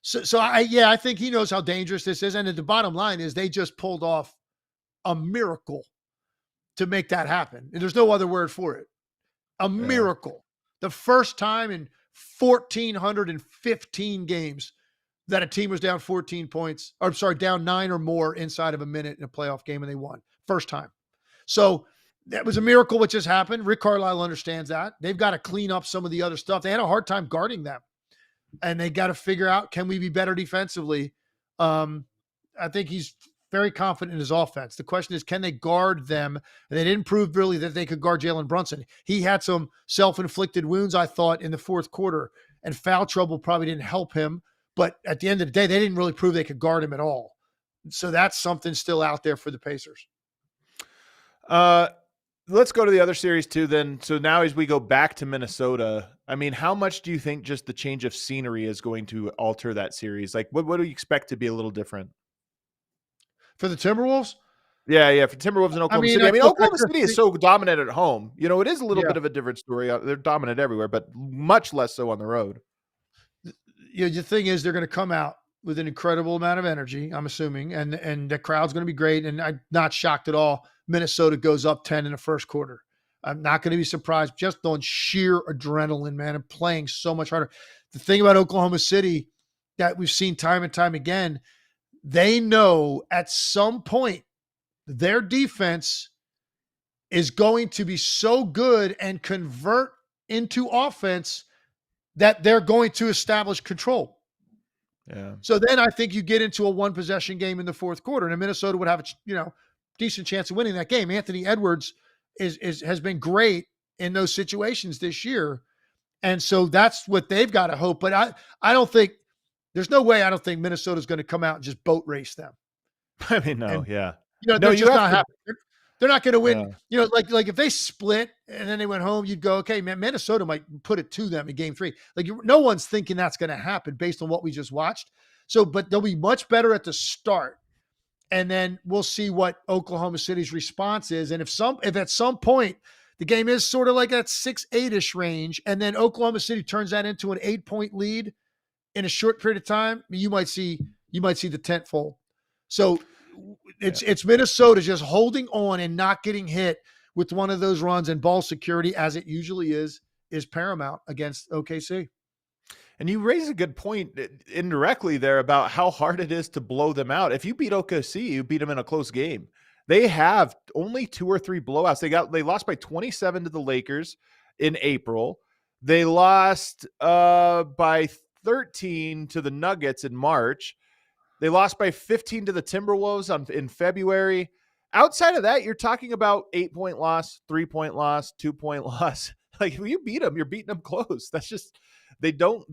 sure. I think he knows how dangerous this is. And the bottom line is they just pulled off a miracle to make that happen. And there's no other word for it. A miracle. The first time in 1,415 games that a team was down 14 points, down 9 or more inside of a minute in a playoff game, and they won. First time. So that was a miracle which has happened. Rick Carlisle understands that. They've got to clean up some of the other stuff. They had a hard time guarding them, and they got to figure out, can we be better defensively? I think he's very confident in his offense. The question is, can they guard them? And they didn't prove really that they could guard Jalen Brunson. He had some self-inflicted wounds, I thought, in the fourth quarter. and foul trouble probably didn't help him. But at the end of the day, they didn't really prove they could guard him at all. So that's something still out there for the Pacers. Let's go to the other series too then. So now as we go back to Minnesota, I mean, how much do you think just the change of scenery is going to alter that series? Like what do you expect to be a little different? For the Timberwolves? Yeah, for Timberwolves in Oklahoma City. I mean, Oklahoma City is so dominant at home. You know, it is a little bit of a different story. They're dominant everywhere, but much less so on the road. You know, the thing is, they're going to come out with an incredible amount of energy, I'm assuming, and the crowd's going to be great. And I'm not shocked at all. Minnesota goes up 10 in the first quarter. I'm not going to be surprised just on sheer adrenaline, man, and playing so much harder. The thing about Oklahoma City that we've seen time and time again, they know at some point their defense is going to be so good and convert into offense that they're going to establish control. Yeah. So then I think you get into a one possession game in the fourth quarter, and Minnesota would have a decent chance of winning that game. Anthony Edwards has been great in those situations this year, and so that's what they've got to hope. But I don't think there's no way. I don't think Minnesota's going to come out and just boat race them. I mean, no, and, yeah. No, you have not to. They're not going to win. Yeah. Like if they split and then they went home, you'd go, okay, man, Minnesota might put it to them in game 3. Like no one's thinking that's going to happen based on what we just watched. So, but they'll be much better at the start. And then we'll see what Oklahoma City's response is. And if at some point the game is sort of like that 6-8-ish range, and then Oklahoma City turns that into an 8-point lead in a short period of time, you might see the tent fold. So it's Minnesota just holding on and not getting hit with one of those runs, and ball security, as it usually is paramount against OKC. And you raise a good point indirectly there about how hard it is to blow them out. If you beat OKC, you beat them in a close game. They have only 2 or 3 blowouts. They lost by 27 to the Lakers in April. They lost by 13 to the Nuggets in March. They lost by 15 to the Timberwolves in February. Outside of that, you're talking about 8-point loss, 3-point loss, 2-point loss. Like if you beat them, you're beating them close. That's just they don't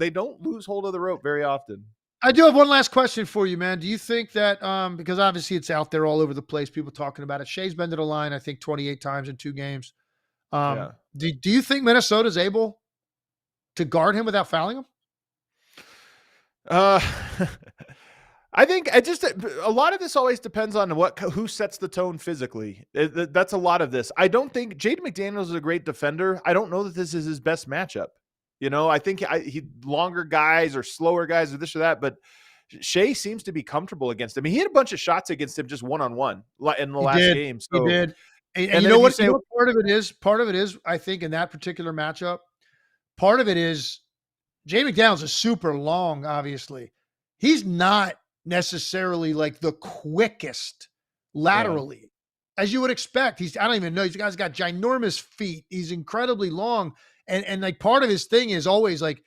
lose hold of the rope very often. I do have one last question for you, man. Do you think that because obviously it's out there all over the place, people talking about it. Shai's been to the line, I think 28 times in 2 games. Do you think Minnesota's able to guard him without fouling him? I think a lot of this always depends on who sets the tone physically. That's a lot of this. I don't think Jaden McDaniels is a great defender. I don't know that this is his best matchup. You know, I think he longer guys or slower guys or this or that, but Shai seems to be comfortable against him. He had a bunch of shots against him just one-on-one in the last game. So, he did. And you know what? Part of it is, I think, in that particular matchup, part of it is Jaden McDaniels is super long, obviously. He's not necessarily like the quickest laterally, as you would expect. I don't even know. This guy's got ginormous feet. He's incredibly long. And like part of his thing is always like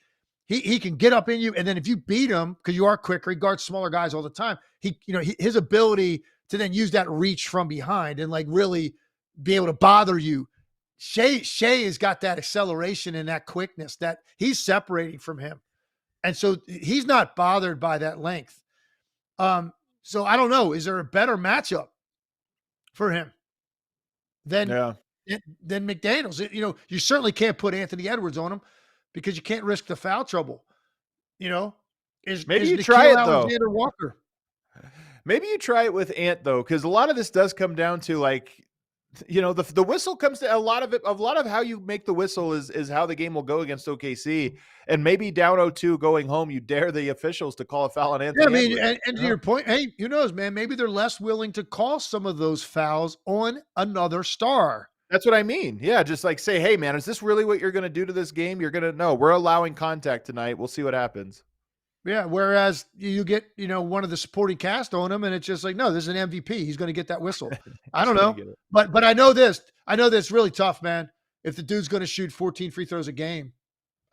he can get up in you. And then if you beat him, because you are quicker, he guards smaller guys all the time. His ability to then use that reach from behind and like really be able to bother you. Shai has got that acceleration and that quickness that he's separating from him. And so he's not bothered by that length. So I don't know. Is there a better matchup for him than McDaniels? You certainly can't put Anthony Edwards on him because you can't risk the foul trouble. Maybe you try it though. Walker. Maybe you try it with Ant though, because a lot of this does come down to like, the whistle comes to a lot of how you make the whistle is how the game will go against OKC. And maybe down 0-2 going home, you dare the officials to call a foul on Anthony. Yeah, I mean, and to your point, hey, who knows, man? Maybe they're less willing to call some of those fouls on another star. That's what I mean. Yeah, just like say, hey, man, is this really what you're going to do to this game? You're going to know we're allowing contact tonight. We'll see what happens. Yeah, whereas you get, one of the supporting cast on him, and it's just like, no, this is an MVP. He's going to get that whistle. I don't know. But I know this. I know that's really tough, man. If the dude's going to shoot 14 free throws a game.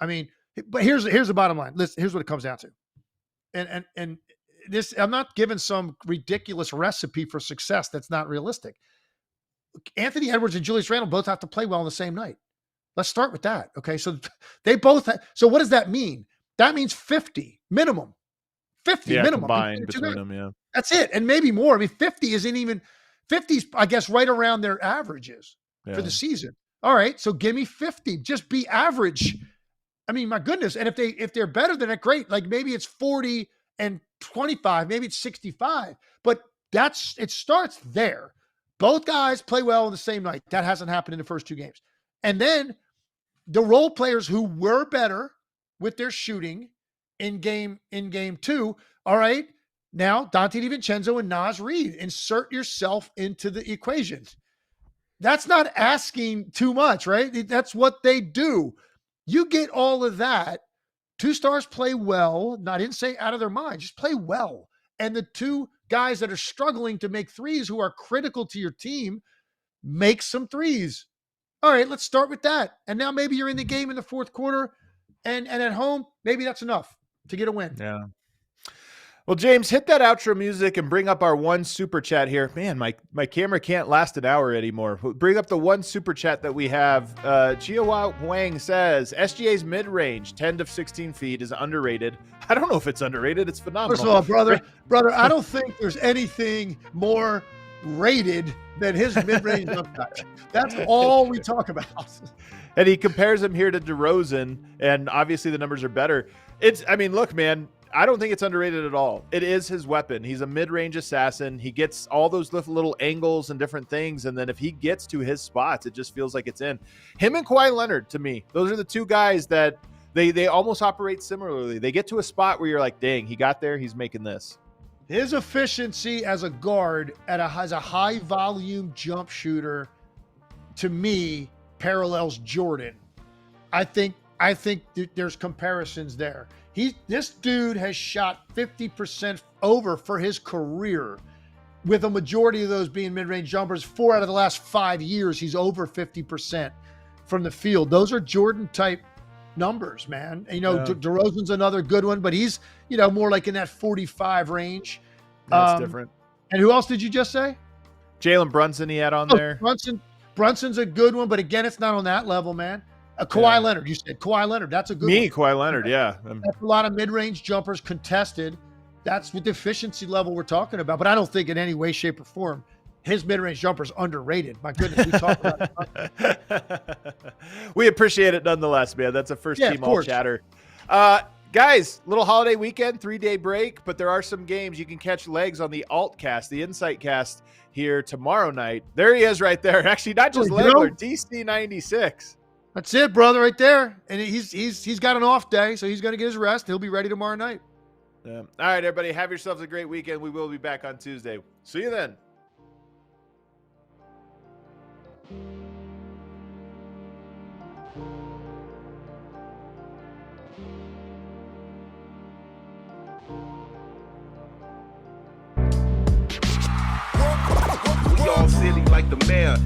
I mean, but here's the bottom line. Listen, here's what it comes down to. And this, I'm not giving some ridiculous recipe for success that's not realistic. Anthony Edwards and Julius Randle both have to play well on the same night. Let's start with that. Okay. So they both so what does that mean? that means 50 minimum. 50 minimum combined between them. Yeah, that's it, and maybe more. I mean, 50 isn't even 50's, I guess, right around their averages for the season. All right, so give me 50. Just be average. I mean, my goodness. And if they're better than it, great. Like maybe it's 40 and 25, maybe it's 65. But it starts there. Both guys play well on the same night. That hasn't happened in the first 2 games. And then the role players who were better with their shooting in game 2. All right. Now, Donte DiVincenzo and Naz Reid, insert yourself into the equation. That's not asking too much, right? That's what they do. You get all of that. 2 stars play well. I didn't say out of their mind, just play well. And the 2 guys that are struggling to make threes, who are critical to your team, make some threes. All right, let's start with that. And now maybe you're in the game in the fourth quarter, and at home, maybe that's enough to get a win. Yeah. Well, James, hit that outro music and bring up our 1 super chat here. Man, my camera can't last an hour anymore. Bring up the 1 super chat that we have. Chihuahua Huang says, SGA's mid-range, 10 to 16 feet, is underrated. I don't know if it's underrated. It's phenomenal. First of all, brother, I don't think there's anything more rated than his mid-range jump shot. That's all we talk about. And he compares him here to DeRozan, and obviously the numbers are better. Look, man, I don't think it's underrated at all. It is his weapon. He's a mid-range assassin. He gets all those little angles and different things, and then if he gets to his spots, it just feels like it's in. Him and Kawhi Leonard, to me, those are the 2 guys that they almost operate similarly. They get to a spot where you're like, dang, he got there, he's making this. His efficiency as a guard as a high-volume jump shooter, to me, parallels Jordan. I think there's comparisons there. This dude has shot 50% over for his career, with a majority of those being mid-range jumpers. 4 out of the last 5 years, he's over 50% from the field. Those are Jordan-type numbers, man. DeRozan's another good one, but he's, more like in that 45 range. That's different. And who else did you just say? Jalen Brunson he had on there. Brunson's a good one, but again, it's not on that level, man. Kawhi Leonard, you said Kawhi Leonard. That's a good one. Kawhi Leonard, yeah. That's a lot of mid-range jumpers contested. That's what the efficiency level we're talking about. But I don't think in any way, shape, or form his mid-range jumper's underrated. My goodness, we talk about it. We appreciate it nonetheless, man. That's a first team all chatter. Guys, little holiday weekend, 3-day break, but there are some games. You can catch legs on the ALTCast, the Insight Cast here tomorrow night. There he is right there. Actually, not just Legler, DC96. That's it, brother, right there. And he's got an off day, so he's going to get his rest. He'll be ready tomorrow night. All right, everybody, have yourselves a great weekend. We will be back on Tuesday. See you then. We all silly like the mayor.